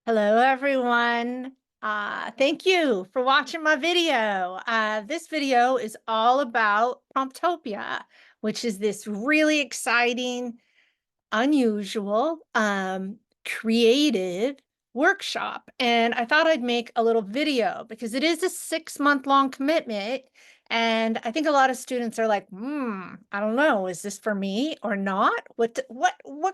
Hello, everyone. Thank you for watching my video. This video is all about Promptopia, which is this really exciting, unusual, creative workshop. And I thought I'd make a little video because it is a 6-month long commitment. And I think a lot of students are like, I don't know, is this for me or not? What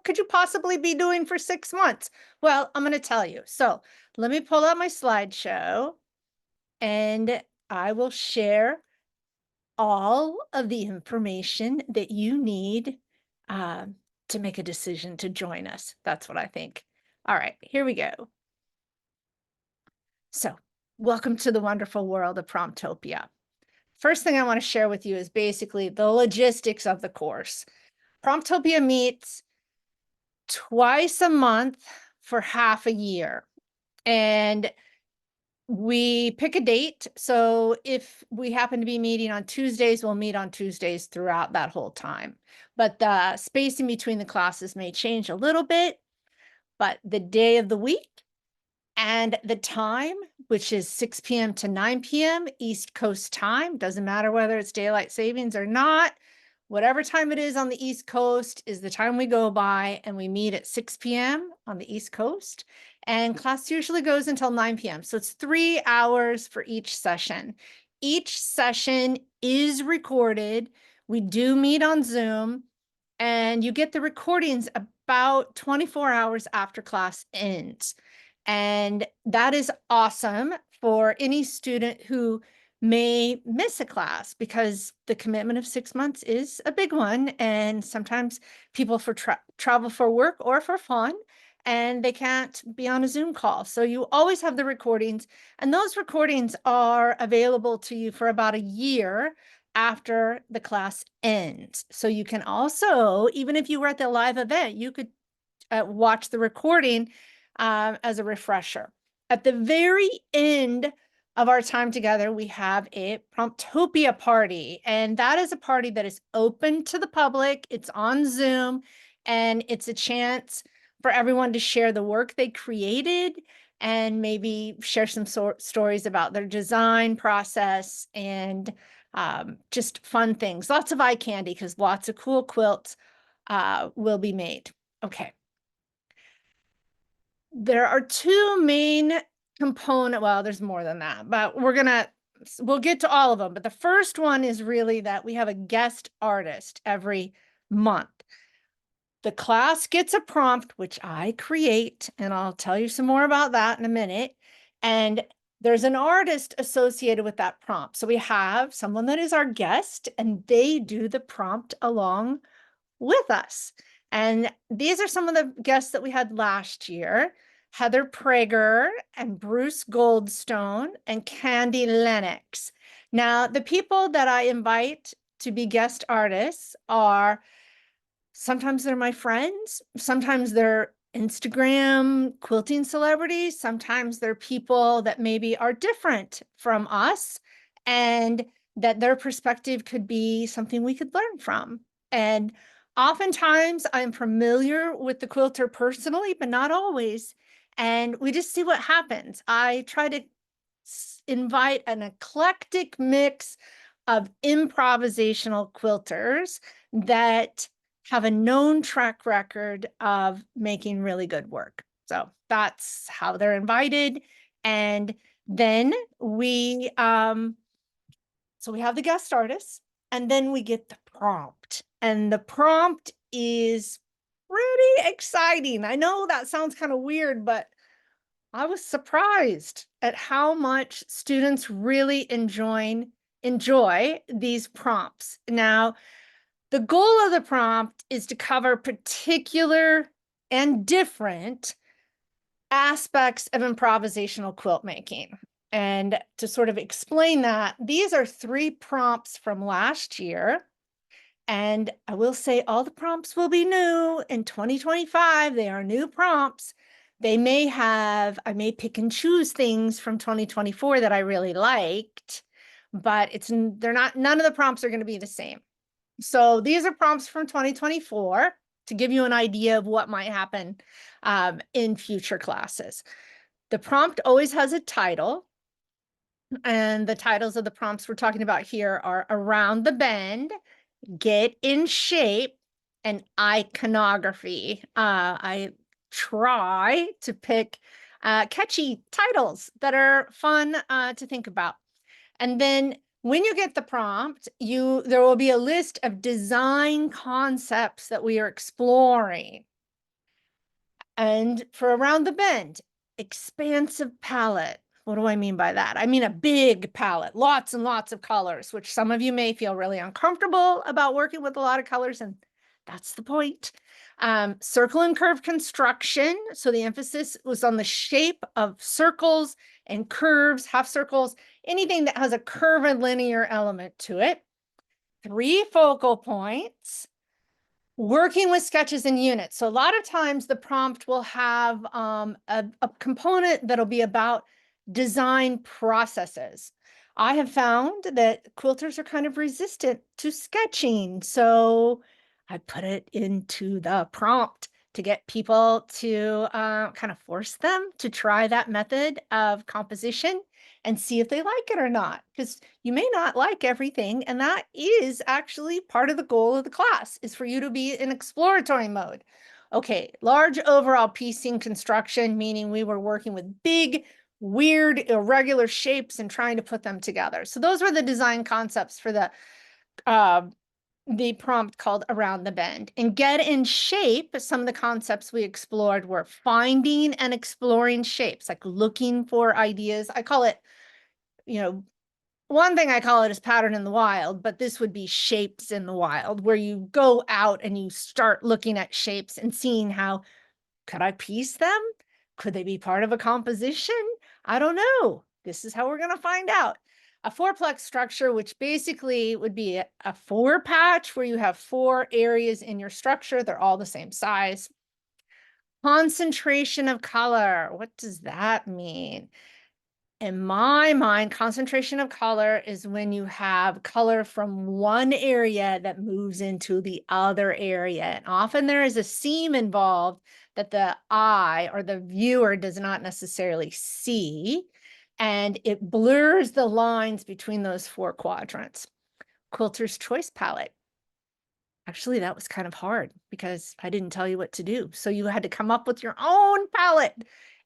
could you possibly be doing for 6 months? Well, I'm going to tell you. So let me pull out my slideshow and I will share all of the information that you need um, to make a decision to join us. That's what I think. All right, here we go. So welcome to the wonderful world of Promptopia. First thing I want to share with you is basically the logistics of the course. Promptopia meets twice a month for half a year. And we pick a date. So if we happen to be meeting on Tuesdays, we'll meet on Tuesdays throughout that whole time. But the spacing between the classes may change a little bit, but the day of the week and the time, which is 6 p.m. to 9 p.m. East Coast time, doesn't matter whether it's daylight savings or not. Whatever time it is on the East Coast is the time we go by, and we meet at 6 p.m. on the East Coast. And class usually goes until 9 p.m. So it's 3 hours for each session. Each session is recorded. We do meet on Zoom, and you get the recordings about 24 hours after class ends. And that is awesome for any student who may miss a class because the commitment of 6 months is a big one. And sometimes people travel for work or for fun, and they can't be on a Zoom call. So you always have the recordings, and those recordings are available to you for about a year after the class ends. So you can also, even if you were at the live event, you could watch the recording as a refresher. At the very end of our time together, we have a Promptopia party, and that is a party that is open to the public. It's on Zoom, and it's a chance for everyone to share the work they created and maybe share some stories about their design process and just fun things. Lots of eye candy because lots of cool quilts will be made. Okay. There are two main well, there's more than that, but we'll get to all of them. But the first one is really that we have a guest artist every month. The class gets a prompt, which I create, and I'll tell you some more about that in a minute. And there's an artist associated with that prompt. So we have someone that is our guest, and they do the prompt along with us. And these are some of the guests that we had last year: Heather Prager and Bruce Goldstone and Candy Lennox. Now, the people that I invite to be guest artists are sometimes they're my friends, sometimes they're Instagram quilting celebrities, sometimes they're people that maybe are different from us and that their perspective could be something we could learn from. And oftentimes I'm familiar with the quilter personally, but not always. And we just see what happens. I try to invite an eclectic mix of improvisational quilters that have a known track record of making really good work. So that's how they're invited. And then we have the guest artists, and then we get the prompt. And the prompt is pretty exciting. I know that sounds kind of weird, but I was surprised at how much students really enjoy these prompts. Now, the goal of the prompt is to cover particular and different aspects of improvisational quilt making. And to sort of explain that, these are 3 prompts from last year. And I will say all the prompts will be new in 2025. They are new prompts. I may pick and choose things from 2024 that I really liked, but none of the prompts are going to be the same. So these are prompts from 2024 to give you an idea of what might happen in future classes. The prompt always has a title, and the titles of the prompts we're talking about here are Around the Bend, Get in Shape, and Iconography. I try to pick catchy titles that are fun to think about. And then when you get the prompt, there will be a list of design concepts that we are exploring. And for Around the Bend, expansive palette. What do I mean by that? I mean a big palette, lots and lots of colors, which some of you may feel really uncomfortable about working with a lot of colors, and that's the point. Circle and curve construction. So the emphasis was on the shape of circles and curves, half circles, anything that has a curve and linear element to it. 3 focal points. Working with sketches and units. So a lot of times the prompt will have a component that'll be about design processes. I have found that quilters are kind of resistant to sketching. So I put it into the prompt to get people to kind of force them to try that method of composition and see if they like it or not. Because you may not like everything, and that is actually part of the goal of the class, is for you to be in exploratory mode. Okay, large overall piecing construction, meaning we were working with big, weird, irregular shapes and trying to put them together. So those were the design concepts for the prompt called Around the Bend. And Get in Shape, some of the concepts we explored were finding and exploring shapes, like looking for ideas. I call it, one thing I call it is pattern in the wild, but this would be shapes in the wild, where you go out and you start looking at shapes and seeing how, could I piece them? Could they be part of a composition? I don't know. This is how we're going to find out. A fourplex structure, which basically would be a 4 patch where you have 4 areas in your structure. They're all the same size. Concentration of color. What does that mean? In my mind, concentration of color is when you have color from one area that moves into the other area. And often there is a seam involved that the eye or the viewer does not necessarily see, and it blurs the lines between those 4 quadrants. Quilter's Choice Palette. Actually, that was kind of hard because I didn't tell you what to do. So you had to come up with your own palette.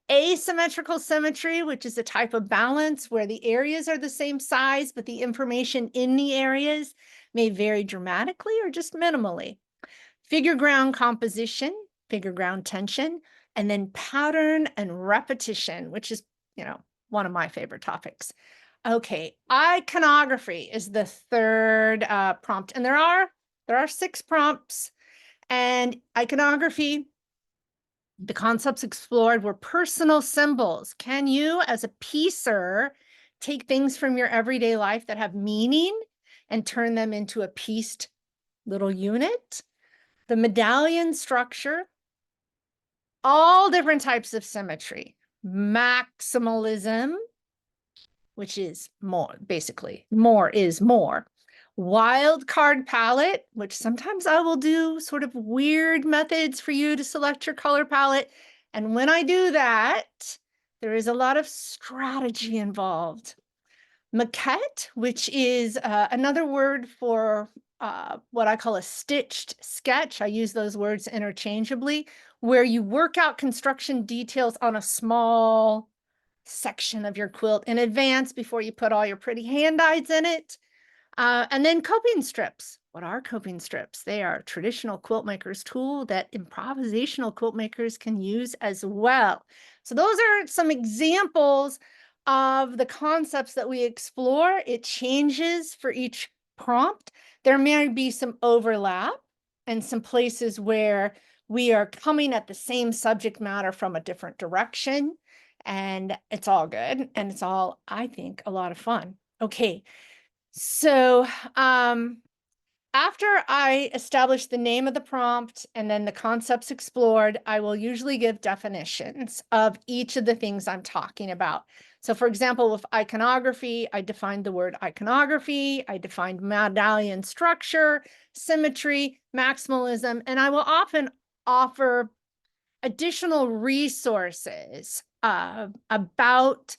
Asymmetrical symmetry, which is a type of balance where the areas are the same size, but the information in the areas may vary dramatically or just minimally. Figure ground composition, figure ground tension, and then pattern and repetition, which is, one of my favorite topics. Okay, iconography is the third prompt, and there are 6 prompts. And iconography, the concepts explored were personal symbols. Can you, as a piecer, take things from your everyday life that have meaning and turn them into a pieced little unit? The medallion structure, all different types of symmetry. Maximalism, which is more, basically, more is more. Wild card palette, which sometimes I will do sort of weird methods for you to select your color palette. And when I do that, there is a lot of strategy involved. Maquette, which is another word for what I call a stitched sketch. I use those words interchangeably, where you work out construction details on a small section of your quilt in advance before you put all your pretty hand-dyes in it. And then coping strips. What are coping strips? They are a traditional quilt maker's tool that improvisational quilt makers can use as well. So those are some examples of the concepts that we explore. It changes for each prompt. There may be some overlap and some places where we are coming at the same subject matter from a different direction, and it's all good. And it's all, I think, a lot of fun. Okay. So after I establish the name of the prompt and then the concepts explored, I will usually give definitions of each of the things I'm talking about. So for example, with iconography, I defined the word iconography, I defined medallion structure, symmetry, maximalism, and I will often offer additional resources about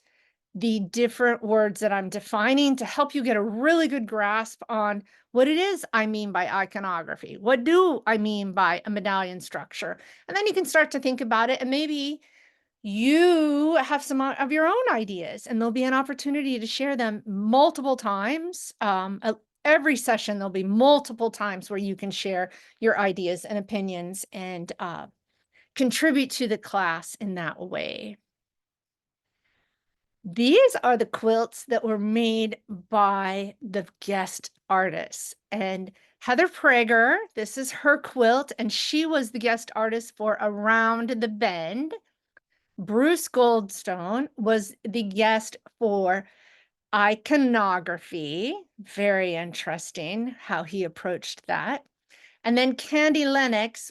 the different words that I'm defining to help you get a really good grasp on what it is I mean by iconography. What do I mean by a medallion structure? And then you can start to think about it, and maybe you have some of your own ideas, and there'll be an opportunity to share them multiple times. Every session, there'll be multiple times where you can share your ideas and opinions and contribute to the class in that way. These are the quilts that were made by the guest artists. And Heather Prager, this is her quilt, and she was the guest artist for Around the Bend. Bruce Goldstone was the guest for iconography. Very interesting how he approached that. And then Candy Lennox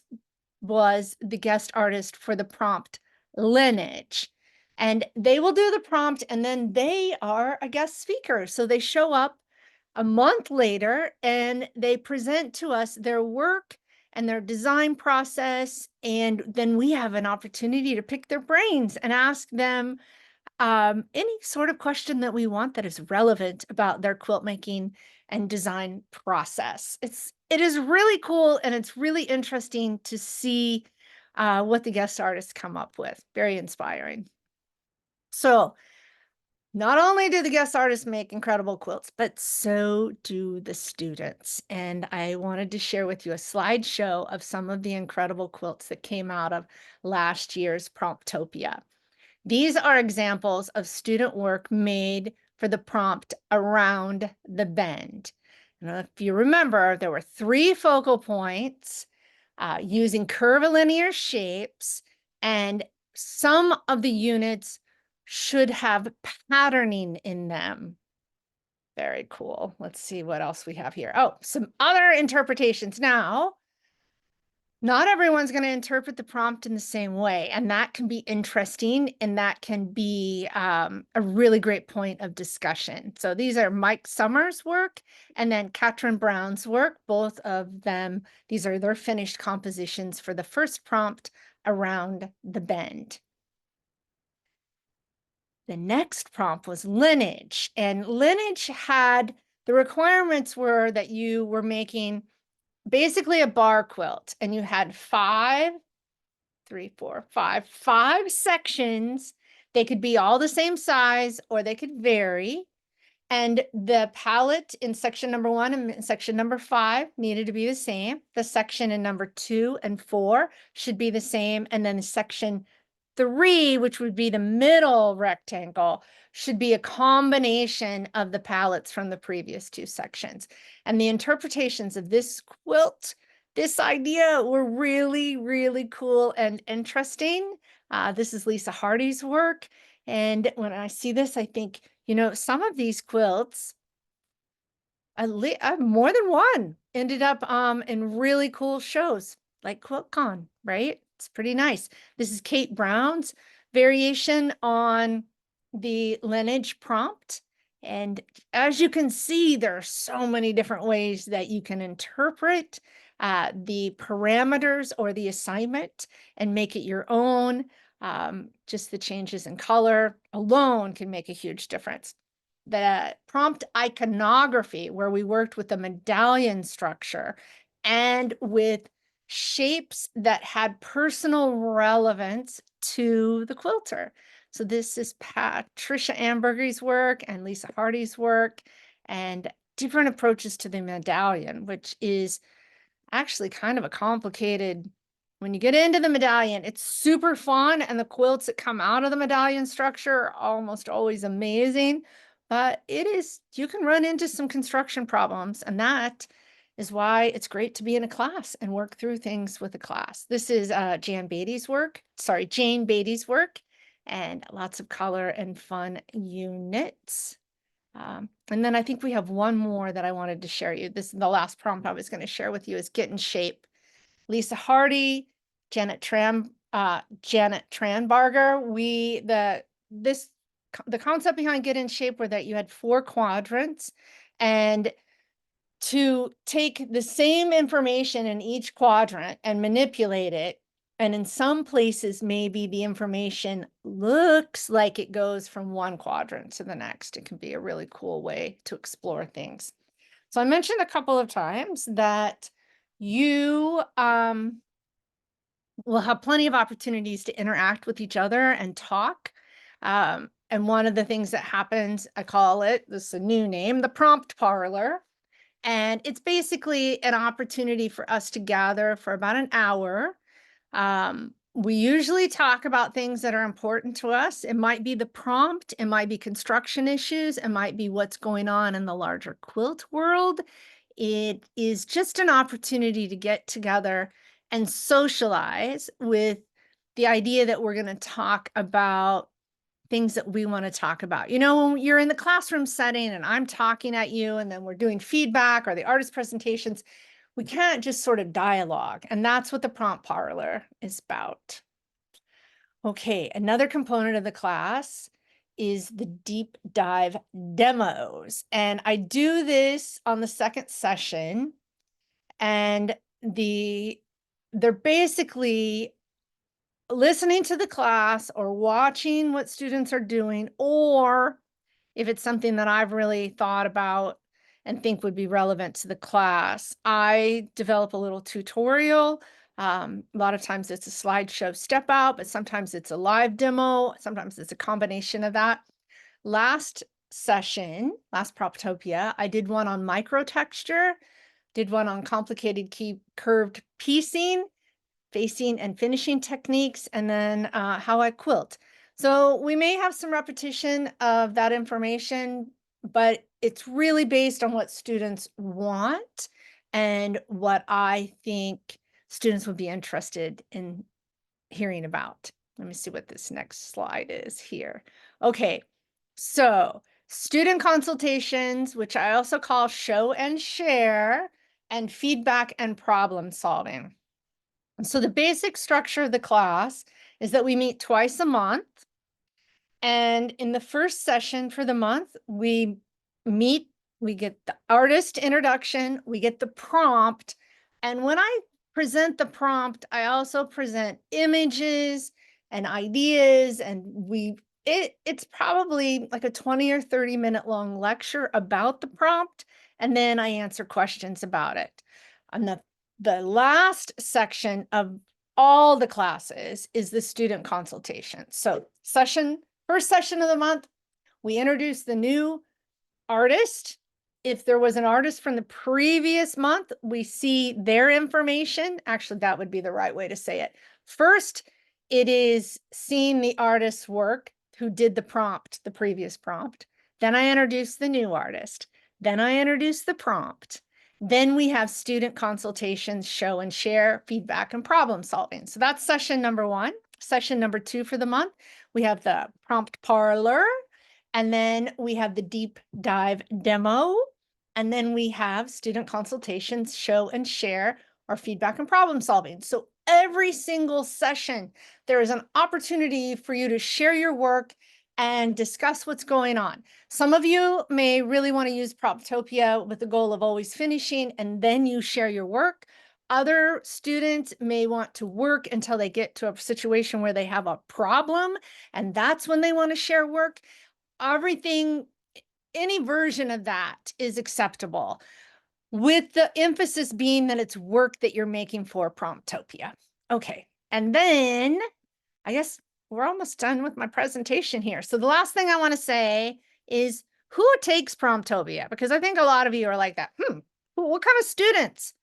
was the guest artist for the prompt lineage. And they will do the prompt, and then they are a guest speaker. So they show up a month later and they present to us their work and their design process. And then we have an opportunity to pick their brains and ask them any sort of question that we want that is relevant about their quilt making and design process. It is really cool, and it's really interesting to see what the guest artists come up with. Very inspiring. So not only do the guest artists make incredible quilts, but so do the students. And I wanted to share with you a slideshow of some of the incredible quilts that came out of last year's Promptopia. These are examples of student work made for the prompt Around the Bend. Now, if you remember, there were 3 focal points using curvilinear shapes, and some of the units should have patterning in them. Very cool. Let's see what else we have here. Oh, some other interpretations. Now, not everyone's going to interpret the prompt in the same way, and that can be interesting, and that can be a really great point of discussion. So these are Mike Summers' work and then Katrin Brown's work. Both of them, these are their finished compositions for the first prompt Around the Bend. The next prompt was lineage, and lineage had, the requirements were that you were making basically a bar quilt, and you had 5 sections. They could be all the same size or they could vary. And the palette in section number 1 and section number 5 needed to be the same. The section in number 2 and 4 should be the same. And then the section 3, which would be the middle rectangle, should be a combination of the palettes from the previous 2 sections. And the interpretations of this quilt, this idea, were really, really cool and interesting. This is Lisa Hardy's work. And when I see this, I think, you know, some of these quilts, more than one, ended up in really cool shows like QuiltCon, right? It's pretty nice. This is Kate Brown's variation on the lineage prompt. And as you can see, there are so many different ways that you can interpret the parameters or the assignment and make it your own. Just the changes in color alone can make a huge difference. The prompt iconography, where we worked with the medallion structure and with shapes that had personal relevance to the quilter. So this is Patricia Amberger's work and Lisa Hardy's work, and different approaches to the medallion, which is actually kind of a complicated, when you get into the medallion, it's super fun, and the quilts that come out of the medallion structure are almost always amazing, but you can run into some construction problems, and that is why it's great to be in a class and work through things with a class. This is Jane Beatty's work, and lots of color and fun units. And then I think we have one more that I wanted to share you. This is the last prompt I was going to share with you, is Get in Shape. Lisa Hardy, Janet Tranbarger. The concept behind Get in Shape were that you had 4 quadrants, and to take the same information in each quadrant and manipulate it And in some places, maybe the information looks like it goes from one quadrant to the next. It can be a really cool way to explore things. So I mentioned a couple of times that you will have plenty of opportunities to interact with each other and talk. And one of the things that happens, I call it, this is a new name, the prompt parlor. And it's basically an opportunity for us to gather for about an hour. We usually talk about things that are important to us. It might be the prompt, it might be construction issues, it might be what's going on in the larger quilt world. It is just an opportunity to get together and socialize with the idea that we're going to talk about things that we want to talk about. You know, when you're in the classroom setting and I'm talking at you and then we're doing feedback or the artist presentations, we can't just sort of dialogue. And that's what the prompt parlor is about. Okay, another component of the class is the deep dive demos. And I do this on the second session. And they're basically listening to the class or watching what students are doing, or if it's something that I've really thought about and think would be relevant to the class, I develop a little tutorial. A lot of times it's a slideshow step out, but sometimes it's a live demo. Sometimes it's a combination of that. Last session, last Promptopia, I did one on microtexture, did one on complicated curved piecing, facing and finishing techniques, and then how I quilt. So we may have some repetition of that information, but it's really based on what students want and what I think students would be interested in hearing about. Let me see what this next slide is here. Okay, so student consultations, which I also call show and share, and feedback and problem solving. So the basic structure of the class is that we meet twice a month. And in the first session for the month, we meet, we get the artist introduction, we get the prompt. And when I present the prompt, I also present images and ideas, and it's probably like a 20 or 30-minute long lecture about the prompt, and then I answer questions about it. And the last section of all the classes is the student consultation. So first session of the month, we introduce the new artist. If there was an artist from the previous month, we see their information. Actually, that would be the right way to say it. First, it is seeing the artist's work who did the prompt, the previous prompt. Then I introduce the new artist. Then I introduce the prompt. Then we have student consultations, show and share, feedback, and problem solving. So that's session number 1. Session number 2 for the month, we have the prompt parlor, and then we have the deep dive demo, and then we have student consultations, show and share, or feedback and problem solving. So every single session, there is an opportunity for you to share your work and discuss what's going on. Some of you may really want to use Promptopia with the goal of always finishing, and then you share your work. Other students may want to work until they get to a situation where they have a problem, and that's when they want to share work. Everything, any version of that is acceptable, with the emphasis being that it's work that you're making for Promptopia. Okay, and then I guess we're almost done with my presentation here. So the last thing I want to say is who takes Promptopia? Because I think a lot of you are like that. What kind of students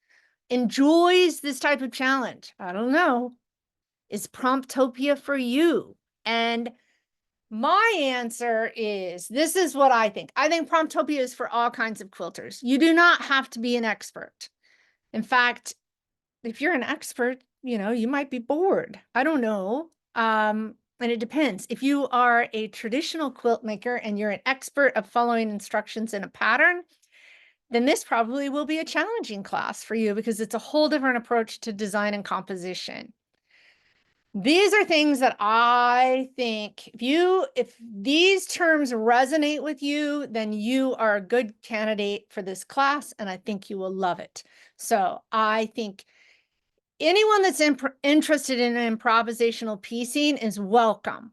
enjoys this type of challenge? I don't know. Is Promptopia for you? And my answer is, this is what I think. I think Promptopia is for all kinds of quilters. You do not have to be an expert. In fact, if you're an expert, you know, you might be bored. I don't know. And it depends. If you are a traditional quilt maker and you're an expert of following instructions in a pattern, then this probably will be a challenging class for you because it's a whole different approach to design and composition. These are things that I think if these terms resonate with you, then you are a good candidate for this class, and I think you will love it. So I think anyone that's interested in improvisational piecing is welcome.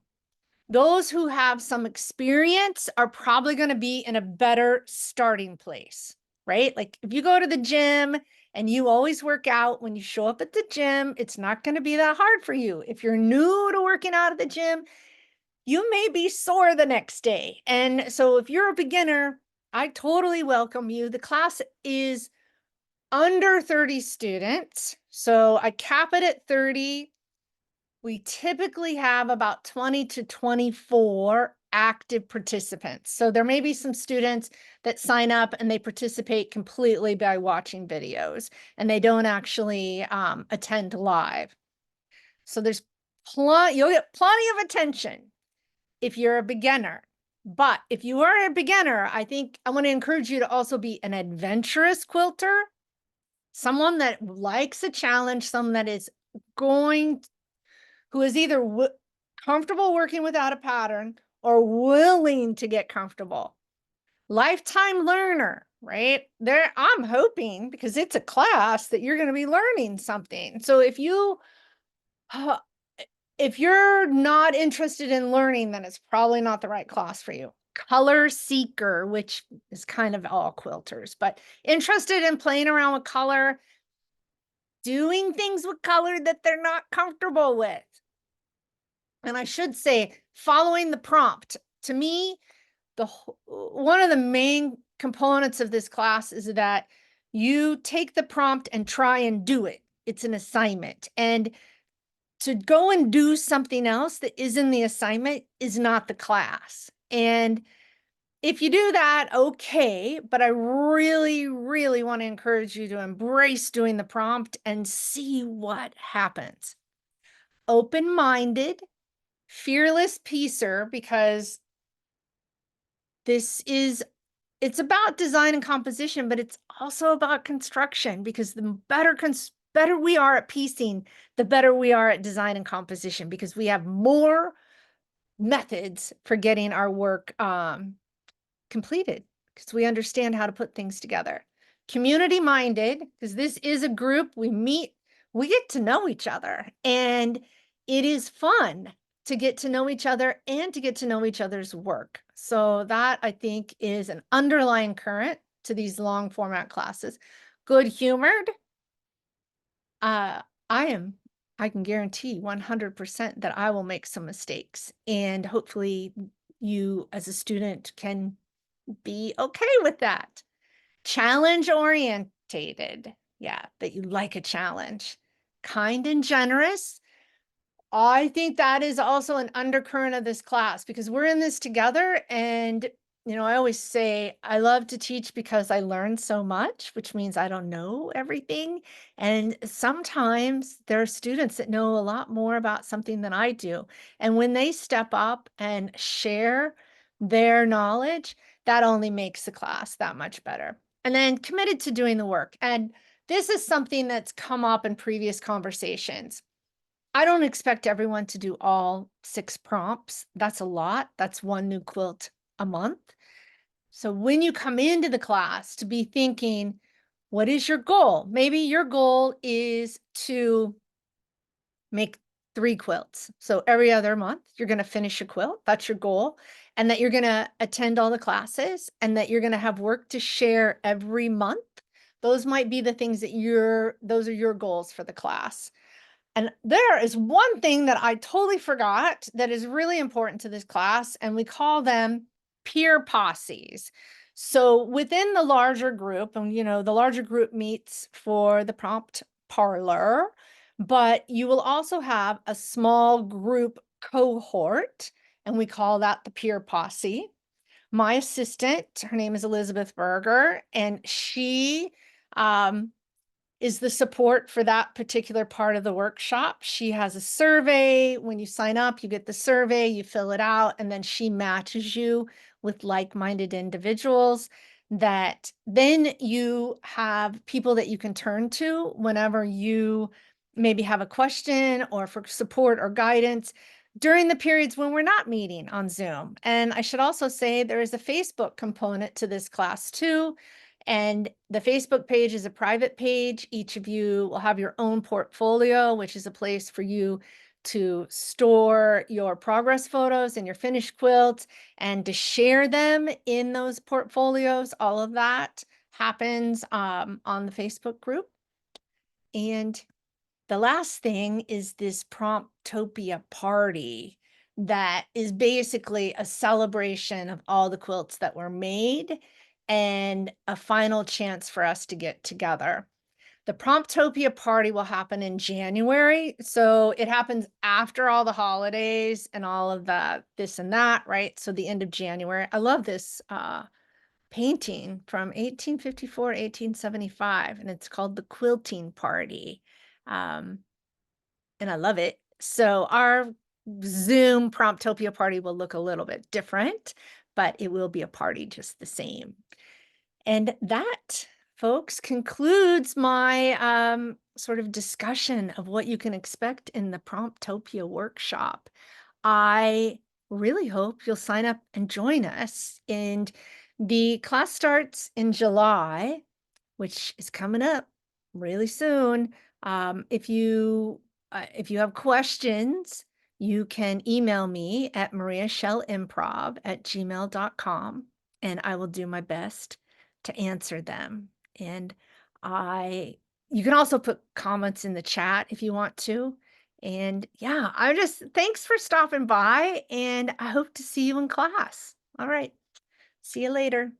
Those who have some experience are probably going to be in a better starting place, right? Like if you go to the gym and you always work out, when you show up at the gym, it's not going to be that hard for you. If you're new to working out at the gym, you may be sore the next day. And so if you're a beginner, I totally welcome you. The class is under 30 students. So I cap it at 30. We typically have about 20 to 24 active participants. So there may be some students that sign up and they participate completely by watching videos and they don't actually attend live. So there's you'll get plenty of attention if you're a beginner. But if you are a beginner, I think I want to encourage you to also be an adventurous quilter, someone that likes a challenge, someone that is who is either comfortable working without a pattern or willing to get comfortable. Lifetime learner, right? I'm hoping, because it's a class, that you're going to be learning something. So if you're not interested in learning, then it's probably not the right class for you. Color seeker, which is kind of all quilters, but interested in playing around with color, doing things with color that they're not comfortable with. And I should say, following the prompt. To me, one of the main components of this class is that you take the prompt and try and do it. It's an assignment. And to go and do something else that is in the assignment is not the class. And if you do that, okay, but I really, really want to encourage you to embrace doing the prompt and see what happens. Open-minded, fearless piecer, because it's about design and composition, but it's also about construction, because the better we are at piecing, the better we are at design and composition, because we have more methods for getting our work completed, because we understand how to put things together. Community minded, because this is a group, we meet, we get to know each other, and it is fun to get to know each other and to get to know each other's work. So that, I think, is an underlying current to these long format classes. Good humored. I can guarantee 100% that I will make some mistakes, and hopefully you as a student can be okay with that. Challenge orientated. Yeah, that you like a challenge. Kind and generous. I think that is also an undercurrent of this class, because we're in this together. And, I always say I love to teach because I learn so much, which means I don't know everything. And sometimes there are students that know a lot more about something than I do. And when they step up and share their knowledge, that only makes the class that much better. And then committed to doing the work. And this is something that's come up in previous conversations. I don't expect everyone to do all 6 prompts. That's a lot. That's one new quilt a month. So when you come into the class, to be thinking, what is your goal? Maybe your goal is to make 3 quilts. So every other month, you're going to finish a quilt. That's your goal. And that you're going to attend all the classes, and that you're going to have work to share every month. Those might be the things that those are your goals for the class. And there is one thing that I totally forgot that is really important to this class, and we call them peer posses. So within the larger group, and the larger group meets for the prompt parlor, but you will also have a small group cohort, and we call that the peer posse. My assistant, her name is Elizabeth Berger, and she is the support for that particular part of the workshop. She has a survey. When you sign up, you get the survey, you fill it out, and then she matches you with like-minded individuals that then you have people that you can turn to whenever you maybe have a question or for support or guidance during the periods when we're not meeting on Zoom. And I should also say there is a Facebook component to this class too. And the Facebook page is a private page. Each of you will have your own portfolio, which is a place for you to store your progress photos and your finished quilts and to share them in those portfolios. All of that happens on the Facebook group. And the last thing is this Promptopia party that is basically a celebration of all the quilts that were made and a final chance for us to get together. The Promptopia party will happen in January, so it happens after all the holidays and all of the this and that, right? So the end of January. I love this painting from 1854, 1875, and it's called the Quilting Party. Um, and I love it. So our Zoom Promptopia party will look a little bit different, but it will be a party just the same. And that, folks, concludes my sort of discussion of what you can expect in the Promptopia workshop. I really hope you'll sign up and join us. And the class starts in July, which is coming up really soon. If you have questions, you can email me at mariashellimprov@gmail.com, and I will do my best to answer them. And you can also put comments in the chat if you want to. And yeah, thanks for stopping by, and I hope to see you in class. All right. See you later.